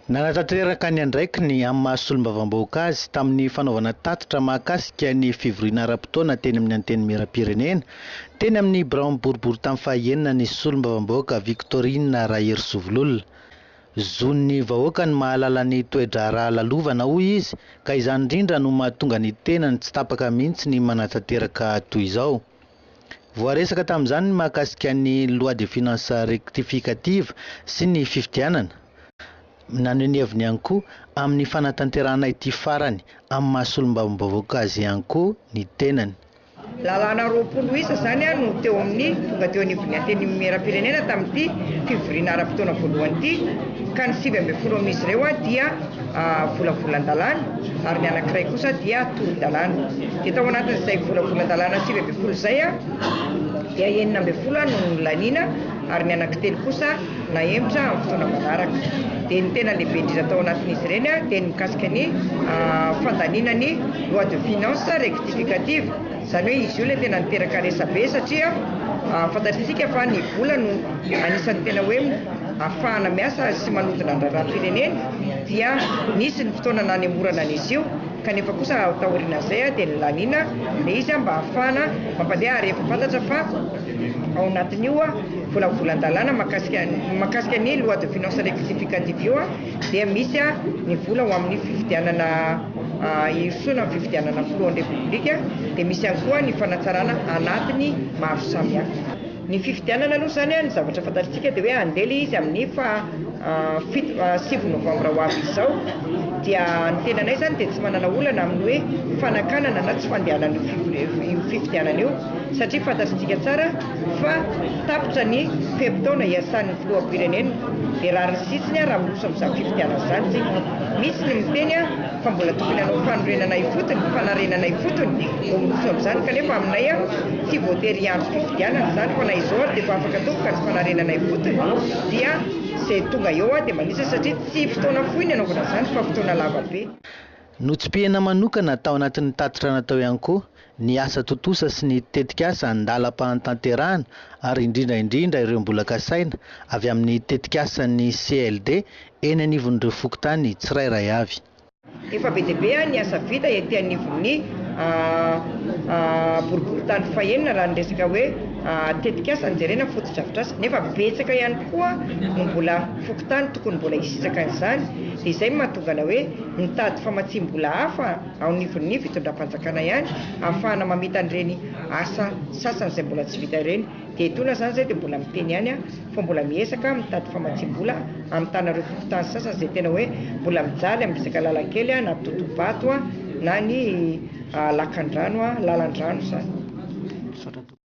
Nanatanteraka ny andraikiny amin'ny maha-solombavambahoaka azy tamin'ny fanaovana tatitra mahakasika ny fivoriana ara-potoana teny amin'ny antenimieram-pirenena, teny amin'ny biraon'ny boriborintany faha-enina ny solombavambahoaka Victorine Raherisoa Vololona. Zon'ny vahoaka ny mahalala ny toe-draharaha lalovana hoy izy, ka izany indrindra no mahatonga ny tenany tsy tapaka mihitsy ny Nanatanteraka toy izao. Voaresaka tamin'izany ny mahakasika ny loi de finance rectificative sy ny fivoriana. Naneneviny ihany koa amin'ny fanatanterahana ity farany amin'ny maha-solombavambahoaka azy ihany koa ny tenany. Lalana roapolo isa zany no teo amin'ny tonga teo anivon'ny antenimieram-pirenena tamin'ity fivoriana ara-potoana voalohany ity, ka ny 7 amin'izireo dia volavolan-dalàna ary ny anankiray kosa dia toro-dalàna. Dia tao anatin'izay volavolan-dalàna 7 izay dia 9 no laniana ary ny anankitelo kosa nahemitra amin'ny fotoana manaraka. Dia ny tena lehibe indrindra tao anatin'izy ireny dia ny mikasika ny fandaniana ny loi de finance rectificative. Izany hoe izy io ilay tena niteraka resabe satria fantatsika fa ny vola no anisan'ny tena hoe ahafahana miasa sy manodina andraikiny dia nisy ny fotoana nanemorana an'izy io, kanefa kosa taoriana izay dia ny laniana ilay izy mba ahafahana mampandeha rehefa fantatra fa ao anatin'io volavolan-dalàna mahakasika ny loi de finance rectificative io dia misy ny vola ho amin'ny fifidianana isoana fifidianana filohan'ny repoblika, dia misy ihany koa ny fanatsarana anatin'ny maro samihafa. Ny fifidianana aloha zany ny zavatra fantatsika dia hoe andely izy amin'ny 7 novambra ho avy izao, dia ny tenanay zany dia tsy manana olana amin'ny hoe fanakanana na tsy fandehanana io fifidianana io, satria fantatsika tsara fa tapitra ny feptaona iasan'ny filoham-pirenena, dia rariny sitsiny raha miloso amin'izany fifidianana izany tsika. Misy ny miteny fa mbola tokony hanao fanorenana ifotony, fanarenana ifotony ho miloso amin'izany, kanefa aminay tsy voatery andro fifidianana izany, fa na izao dia efa afaka tokoka ny fanarenana ifotony, dia izay tonga eo dia manisa satria tsy fotoana fohy ny anaovana izany fa fotoana lava be. Notsipihana manokana tao anatin'ny tatitra natao ihany koa ny asa totosa sy ny tetikasa andalam-pahatanterahana ary indrindra ireo mbola kasaina avy amin'ny tetikasan'ny CLD eny anivon'ireo fokontany tsirairay avy. Efa be dia be ny asa vita ety anivon'ny boriborintany faha-enina raha ny resaka hoe tetikasa ny jerena fotodrafitrasa, nefa betsaka ihany koa no mbola fokontany tokony mbola hisisaka an'izany, dia izay mahatonga hoe mitady famatsim-bola hafa ao anivon'ny fitondram-panjakana ihany ahafahana mamita an'ireny asa sasany izay mbola tsy vita ireny. Dia etona zany izay dia mbola miteny ihany fa mbola miesaka mitady famatsim-bola amin'ny tanareo fokontany sasany izay tena hoe mbola mijaly amin'ny resaka lalankely na totobato na ny lakan-drano lalan-drano zany.